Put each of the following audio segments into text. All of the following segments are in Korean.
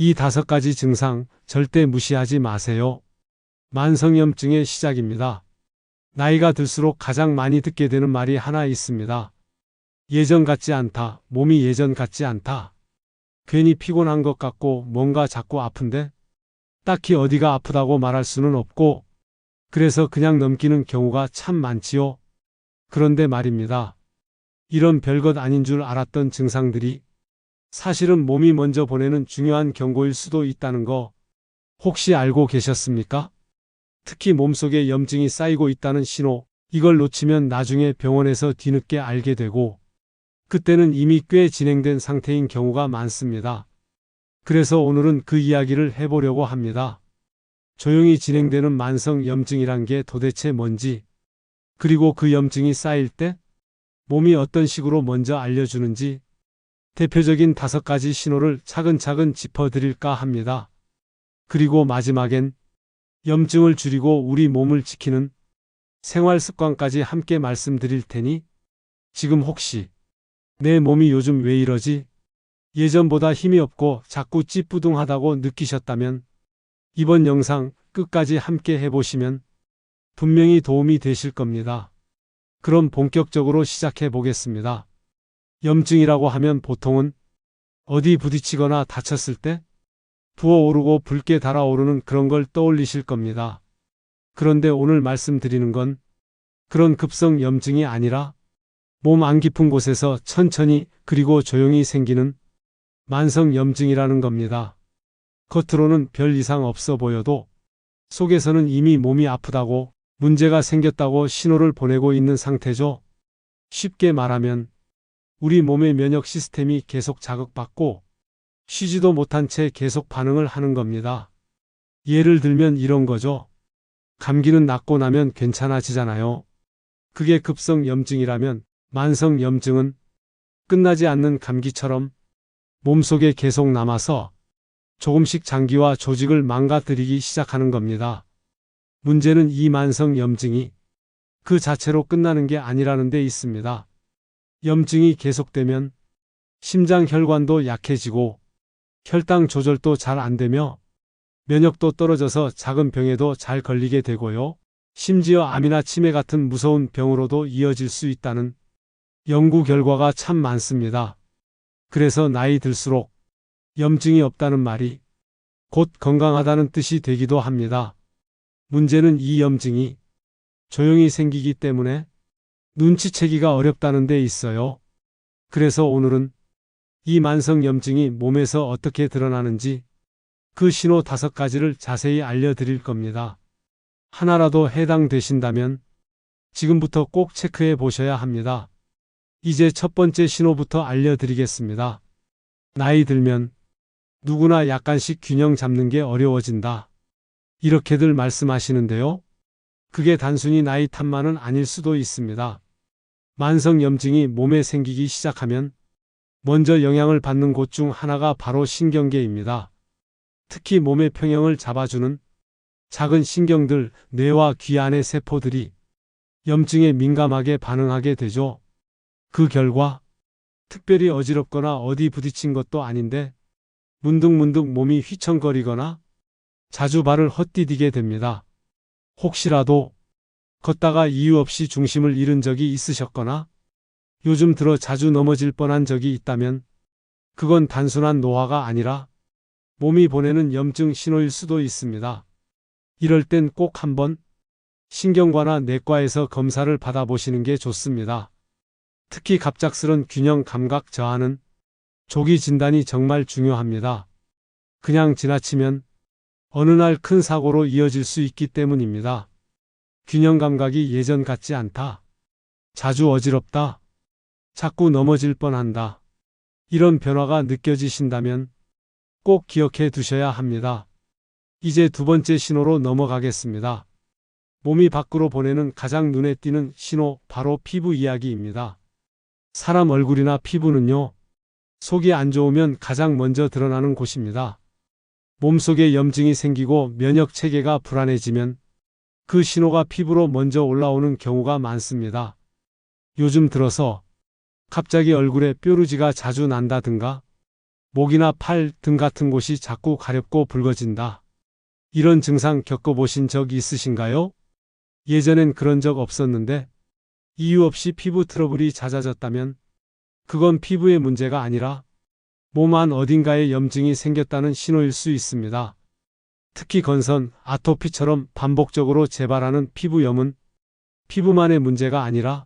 이 5가지 증상 절대 무시하지 마세요. 만성염증의 시작입니다. 나이가 들수록 가장 많이 듣게 되는 말이 하나 있습니다. 예전 같지 않다. 몸이 예전 같지 않다. 괜히 피곤한 것 같고 뭔가 자꾸 아픈데 딱히 어디가 아프다고 말할 수는 없고 그래서 그냥 넘기는 경우가 참 많지요. 그런데 말입니다. 이런 별것 아닌 줄 알았던 증상들이 사실은 몸이 먼저 보내는 중요한 경고일 수도 있다는 거 혹시 알고 계셨습니까? 특히 몸속에 염증이 쌓이고 있다는 신호, 이걸 놓치면 나중에 병원에서 뒤늦게 알게 되고 그때는 이미 꽤 진행된 상태인 경우가 많습니다. 그래서 오늘은 그 이야기를 해보려고 합니다. 조용히 진행되는 만성 염증이란 게 도대체 뭔지, 그리고 그 염증이 쌓일 때 몸이 어떤 식으로 먼저 알려주는지 대표적인 5가지 신호를 차근차근 짚어드릴까 합니다. 그리고 마지막엔 염증을 줄이고 우리 몸을 지키는 생활 습관까지 함께 말씀드릴 테니 지금 혹시 내 몸이 요즘 왜 이러지? 예전보다 힘이 없고 자꾸 찌뿌둥하다고 느끼셨다면 이번 영상 끝까지 함께 해보시면 분명히 도움이 되실 겁니다. 그럼 본격적으로 시작해 보겠습니다. 염증이라고 하면 보통은 어디 부딪히거나 다쳤을 때 부어오르고 붉게 달아오르는 그런 걸 떠올리실 겁니다. 그런데 오늘 말씀드리는 건 그런 급성 염증이 아니라 몸 안 깊은 곳에서 천천히 그리고 조용히 생기는 만성 염증이라는 겁니다. 겉으로는 별 이상 없어 보여도 속에서는 이미 몸이 아프다고 문제가 생겼다고 신호를 보내고 있는 상태죠. 쉽게 말하면 우리 몸의 면역 시스템이 계속 자극받고 쉬지도 못한 채 계속 반응을 하는 겁니다. 예를 들면 이런 거죠. 감기는 낫고 나면 괜찮아지잖아요. 그게 급성 염증이라면 만성 염증은 끝나지 않는 감기처럼 몸속에 계속 남아서 조금씩 장기와 조직을 망가뜨리기 시작하는 겁니다. 문제는 이 만성 염증이 그 자체로 끝나는 게 아니라는 데 있습니다. 염증이 계속되면 심장 혈관도 약해지고 혈당 조절도 잘 안 되며 면역도 떨어져서 작은 병에도 잘 걸리게 되고요. 심지어 암이나 치매 같은 무서운 병으로도 이어질 수 있다는 연구 결과가 참 많습니다. 그래서 나이 들수록 염증이 없다는 말이 곧 건강하다는 뜻이 되기도 합니다. 문제는 이 염증이 조용히 생기기 때문에 눈치채기가 어렵다는 데 있어요. 그래서 오늘은 이 만성 염증이 몸에서 어떻게 드러나는지 그 신호 5가지를 자세히 알려드릴 겁니다. 하나라도 해당되신다면 지금부터 꼭 체크해 보셔야 합니다. 이제 첫 번째 신호부터 알려드리겠습니다. 나이 들면 누구나 약간씩 균형 잡는 게 어려워진다. 이렇게들 말씀하시는데요. 그게 단순히 나이 탓만은 아닐 수도 있습니다. 만성 염증이 몸에 생기기 시작하면 먼저 영향을 받는 곳 중 하나가 바로 신경계입니다. 특히 몸의 평형을 잡아주는 작은 신경들, 뇌와 귀 안의 세포들이 염증에 민감하게 반응하게 되죠. 그 결과 특별히 어지럽거나 어디 부딪힌 것도 아닌데 문득문득 몸이 휘청거리거나 자주 발을 헛디디게 됩니다. 혹시라도 걷다가 이유 없이 중심을 잃은 적이 있으셨거나 요즘 들어 자주 넘어질 뻔한 적이 있다면 그건 단순한 노화가 아니라 몸이 보내는 염증 신호일 수도 있습니다. 이럴 땐 꼭 한번 신경과나 내과에서 검사를 받아보시는 게 좋습니다. 특히 갑작스런 균형 감각 저하는 조기 진단이 정말 중요합니다. 그냥 지나치면 어느 날 큰 사고로 이어질 수 있기 때문입니다. 균형 감각이 예전 같지 않다. 자주 어지럽다. 자꾸 넘어질 뻔한다. 이런 변화가 느껴지신다면 꼭 기억해 두셔야 합니다. 이제 2번째 신호로 넘어가겠습니다. 몸이 밖으로 보내는 가장 눈에 띄는 신호, 바로 피부 이야기입니다. 사람 얼굴이나 피부는요, 속이 안 좋으면 가장 먼저 드러나는 곳입니다. 몸속에 염증이 생기고 면역 체계가 불안해지면 그 신호가 피부로 먼저 올라오는 경우가 많습니다. 요즘 들어서 갑자기 얼굴에 뾰루지가 자주 난다든가 목이나 팔, 등 같은 곳이 자꾸 가렵고 붉어진다. 이런 증상 겪어보신 적 있으신가요? 예전엔 그런 적 없었는데 이유 없이 피부 트러블이 잦아졌다면 그건 피부의 문제가 아니라 몸 안 어딘가에 염증이 생겼다는 신호일 수 있습니다. 특히 건선, 아토피처럼 반복적으로 재발하는 피부염은 피부만의 문제가 아니라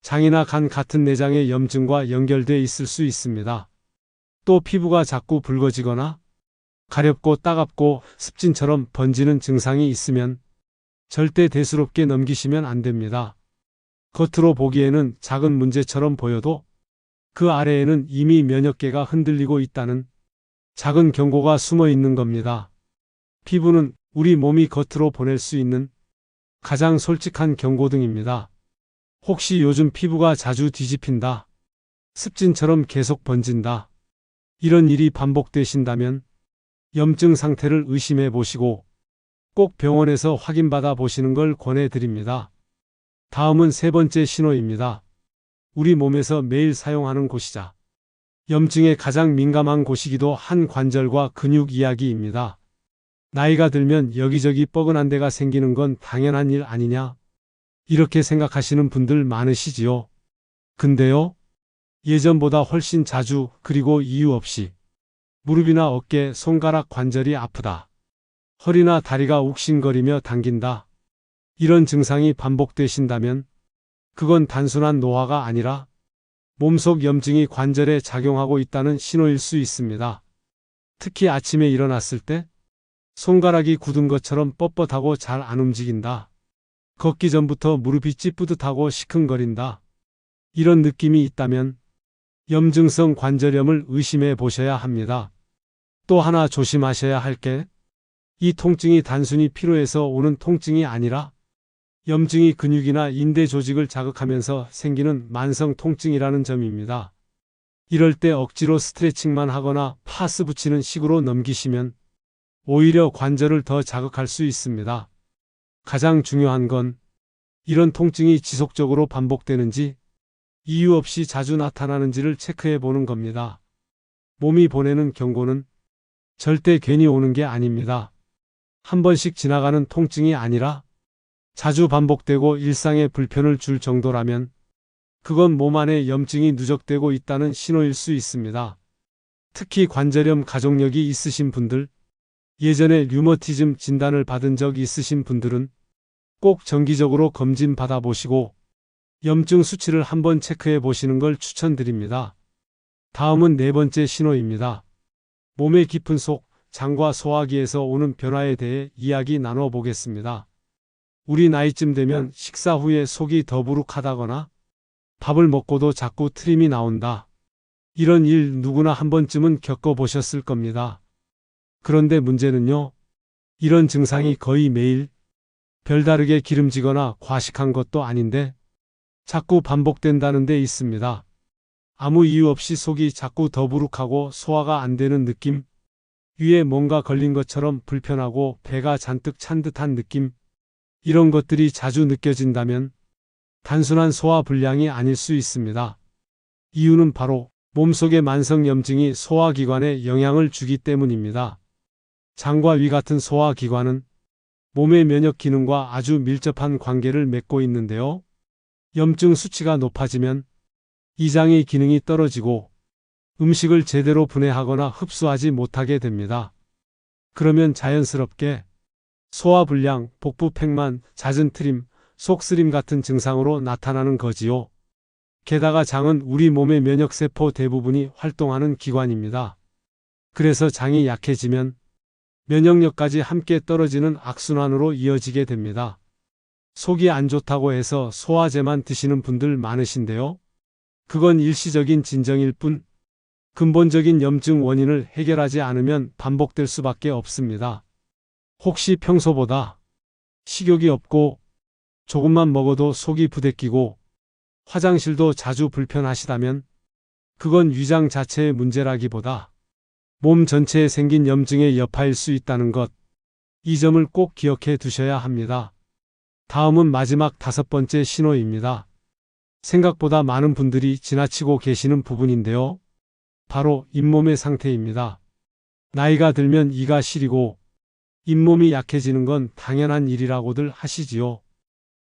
장이나 간 같은 내장의 염증과 연결돼 있을 수 있습니다. 또 피부가 자꾸 붉어지거나 가렵고 따갑고 습진처럼 번지는 증상이 있으면 절대 대수롭게 넘기시면 안 됩니다. 겉으로 보기에는 작은 문제처럼 보여도 그 아래에는 이미 면역계가 흔들리고 있다는 작은 경고가 숨어 있는 겁니다. 피부는 우리 몸이 겉으로 보낼 수 있는 가장 솔직한 경고등입니다. 혹시 요즘 피부가 자주 뒤집힌다, 습진처럼 계속 번진다, 이런 일이 반복되신다면 염증 상태를 의심해 보시고 꼭 병원에서 확인받아 보시는 걸 권해드립니다. 다음은 세 번째 신호입니다. 우리 몸에서 매일 사용하는 곳이자 염증에 가장 민감한 곳이기도 한 관절과 근육 이야기입니다. 나이가 들면 여기저기 뻐근한 데가 생기는 건 당연한 일 아니냐? 이렇게 생각하시는 분들 많으시지요. 근데요, 예전보다 훨씬 자주 그리고 이유 없이 무릎이나 어깨, 손가락 관절이 아프다, 허리나 다리가 욱신거리며 당긴다, 이런 증상이 반복되신다면 그건 단순한 노화가 아니라 몸속 염증이 관절에 작용하고 있다는 신호일 수 있습니다. 특히 아침에 일어났을 때 손가락이 굳은 것처럼 뻣뻣하고 잘 안 움직인다, 걷기 전부터 무릎이 찌뿌듯하고 시큰거린다, 이런 느낌이 있다면 염증성 관절염을 의심해 보셔야 합니다. 또 하나 조심하셔야 할 게, 이 통증이 단순히 피로에서 오는 통증이 아니라 염증이 근육이나 인대 조직을 자극하면서 생기는 만성 통증이라는 점입니다. 이럴 때 억지로 스트레칭만 하거나 파스 붙이는 식으로 넘기시면 오히려 관절을 더 자극할 수 있습니다. 가장 중요한 건 이런 통증이 지속적으로 반복되는지, 이유 없이 자주 나타나는지를 체크해 보는 겁니다. 몸이 보내는 경고는 절대 괜히 오는 게 아닙니다. 한 번씩 지나가는 통증이 아니라 자주 반복되고 일상에 불편을 줄 정도라면 그건 몸 안에 염증이 누적되고 있다는 신호일 수 있습니다. 특히 관절염 가족력이 있으신 분들, 예전에 류머티즘 진단을 받은 적 있으신 분들은 꼭 정기적으로 검진 받아보시고 염증 수치를 한번 체크해 보시는 걸 추천드립니다. 다음은 네 번째 신호입니다. 몸의 깊은 속, 장과 소화기에서 오는 변화에 대해 이야기 나눠 보겠습니다. 우리 나이쯤 되면 식사 후에 속이 더부룩하다거나 밥을 먹고도 자꾸 트림이 나온다, 이런 일 누구나 한 번쯤은 겪어보셨을 겁니다. 그런데 문제는요, 이런 증상이 거의 매일 별다르게 기름지거나 과식한 것도 아닌데 자꾸 반복된다는 데 있습니다. 아무 이유 없이 속이 자꾸 더부룩하고 소화가 안 되는 느낌, 위에 뭔가 걸린 것처럼 불편하고 배가 잔뜩 찬 듯한 느낌, 이런 것들이 자주 느껴진다면 단순한 소화 불량이 아닐 수 있습니다. 이유는 바로 몸속의 만성 염증이 소화기관에 영향을 주기 때문입니다. 장과 위 같은 소화기관은 몸의 면역 기능과 아주 밀접한 관계를 맺고 있는데요. 염증 수치가 높아지면 이 장의 기능이 떨어지고 음식을 제대로 분해하거나 흡수하지 못하게 됩니다. 그러면 자연스럽게 소화불량, 복부팽만, 잦은 트림, 속쓰림 같은 증상으로 나타나는 거지요. 게다가 장은 우리 몸의 면역세포 대부분이 활동하는 기관입니다. 그래서 장이 약해지면 면역력까지 함께 떨어지는 악순환으로 이어지게 됩니다. 속이 안 좋다고 해서 소화제만 드시는 분들 많으신데요. 그건 일시적인 진정일 뿐 근본적인 염증 원인을 해결하지 않으면 반복될 수밖에 없습니다. 혹시 평소보다 식욕이 없고 조금만 먹어도 속이 부대끼고 화장실도 자주 불편하시다면 그건 위장 자체의 문제라기보다 몸 전체에 생긴 염증의 여파일 수 있다는 것, 이 점을 꼭 기억해 두셔야 합니다. 다음은 마지막 다섯 번째 신호입니다. 생각보다 많은 분들이 지나치고 계시는 부분인데요. 바로 잇몸의 상태입니다. 나이가 들면 이가 시리고 잇몸이 약해지는 건 당연한 일이라고들 하시지요.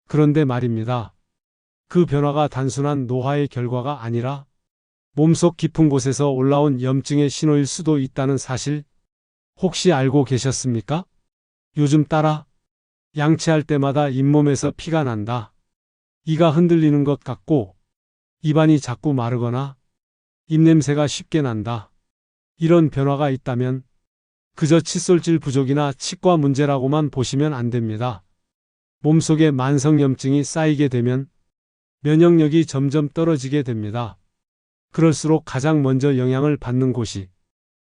그런데 말입니다. 그 변화가 단순한 노화의 결과가 아니라 몸속 깊은 곳에서 올라온 염증의 신호일 수도 있다는 사실 혹시 알고 계셨습니까? 요즘 따라 양치할 때마다 잇몸에서 피가 난다. 이가 흔들리는 것 같고 입안이 자꾸 마르거나 입냄새가 쉽게 난다. 이런 변화가 있다면 그저 칫솔질 부족이나 치과 문제라고만 보시면 안 됩니다. 몸속에 만성염증이 쌓이게 되면 면역력이 점점 떨어지게 됩니다. 그럴수록 가장 먼저 영향을 받는 곳이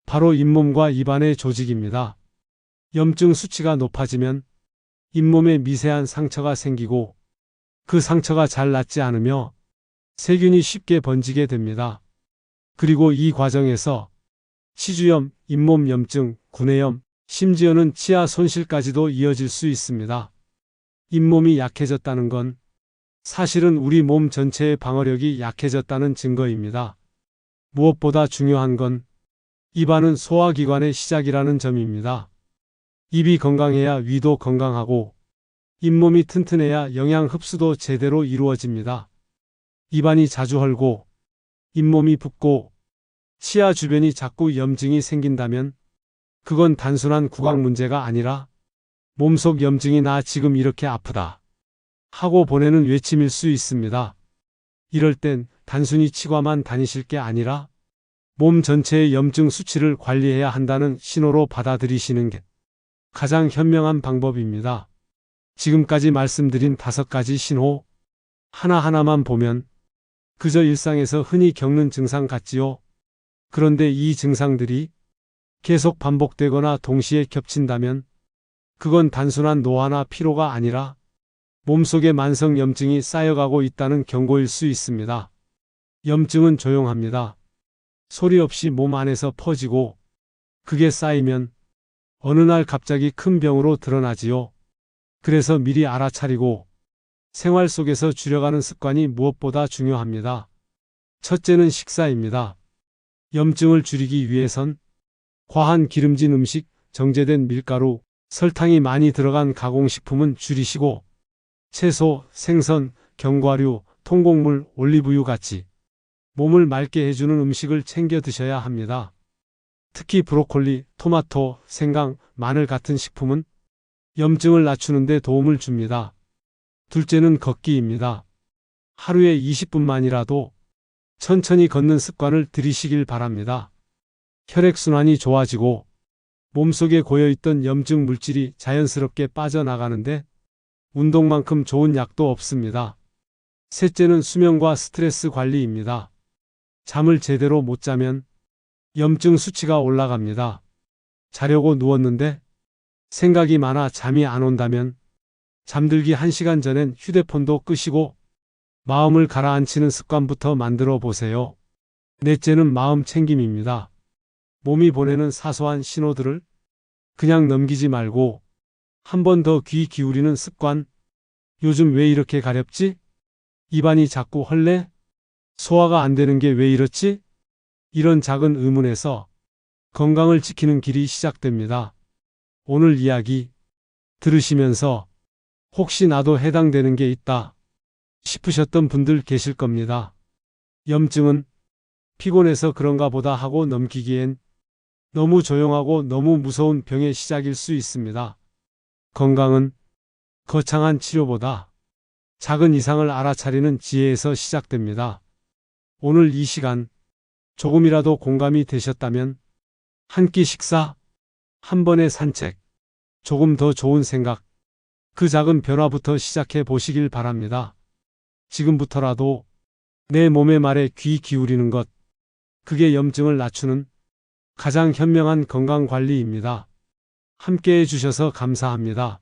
바로 잇몸과 입안의 조직입니다. 염증 수치가 높아지면 잇몸에 미세한 상처가 생기고 그 상처가 잘 낫지 않으며 세균이 쉽게 번지게 됩니다. 그리고 이 과정에서 치주염, 잇몸 염증, 구내염, 심지어는 치아 손실까지도 이어질 수 있습니다. 잇몸이 약해졌다는 건 사실은 우리 몸 전체의 방어력이 약해졌다는 증거입니다. 무엇보다 중요한 건 입안은 소화기관의 시작이라는 점입니다. 입이 건강해야 위도 건강하고 잇몸이 튼튼해야 영양 흡수도 제대로 이루어집니다. 입안이 자주 헐고 잇몸이 붓고 치아 주변이 자꾸 염증이 생긴다면 그건 단순한 구강 문제가 아니라 몸속 염증이 나 지금 이렇게 아프다 하고 보내는 외침일 수 있습니다. 이럴 땐 단순히 치과만 다니실 게 아니라 몸 전체의 염증 수치를 관리해야 한다는 신호로 받아들이시는 게 가장 현명한 방법입니다. 지금까지 말씀드린 5가지 신호 하나하나만 보면 그저 일상에서 흔히 겪는 증상 같지요. 그런데 이 증상들이 계속 반복되거나 동시에 겹친다면 그건 단순한 노화나 피로가 아니라 몸속에 만성 염증이 쌓여가고 있다는 경고일 수 있습니다. 염증은 조용합니다. 소리 없이 몸 안에서 퍼지고 그게 쌓이면 어느 날 갑자기 큰 병으로 드러나지요. 그래서 미리 알아차리고 생활 속에서 줄여가는 습관이 무엇보다 중요합니다. 첫째는 식사입니다. 염증을 줄이기 위해선 과한 기름진 음식, 정제된 밀가루, 설탕이 많이 들어간 가공식품은 줄이시고 채소, 생선, 견과류, 통곡물, 올리브유 같이 몸을 맑게 해주는 음식을 챙겨 드셔야 합니다. 특히 브로콜리, 토마토, 생강, 마늘 같은 식품은 염증을 낮추는 데 도움을 줍니다. 둘째는 걷기입니다. 하루에 20분만이라도 천천히 걷는 습관을 들이시길 바랍니다. 혈액순환이 좋아지고 몸속에 고여있던 염증 물질이 자연스럽게 빠져나가는데 운동만큼 좋은 약도 없습니다. 셋째는 수면과 스트레스 관리입니다. 잠을 제대로 못 자면 염증 수치가 올라갑니다. 자려고 누웠는데 생각이 많아 잠이 안 온다면 잠들기 1시간 전엔 휴대폰도 끄시고 마음을 가라앉히는 습관부터 만들어 보세요. 넷째는 마음 챙김입니다. 몸이 보내는 사소한 신호들을 그냥 넘기지 말고 한 번 더 귀 기울이는 습관. 요즘 왜 이렇게 가렵지? 입안이 자꾸 헐래? 소화가 안 되는 게 왜 이렇지? 이런 작은 의문에서 건강을 지키는 길이 시작됩니다. 오늘 이야기 들으시면서 혹시 나도 해당되는 게 있다 싶으셨던 분들 계실 겁니다. 염증은 피곤해서 그런가 보다 하고 넘기기엔 너무 조용하고 너무 무서운 병의 시작일 수 있습니다. 건강은 거창한 치료보다 작은 이상을 알아차리는 지혜에서 시작됩니다. 오늘 이 시간 조금이라도 공감이 되셨다면 한 끼 식사, 한 번의 산책, 조금 더 좋은 생각, 그 작은 변화부터 시작해 보시길 바랍니다. 지금부터라도 내 몸의 말에 귀 기울이는 것, 그게 염증을 낮추는 가장 현명한 건강관리입니다. 함께 해주셔서 감사합니다.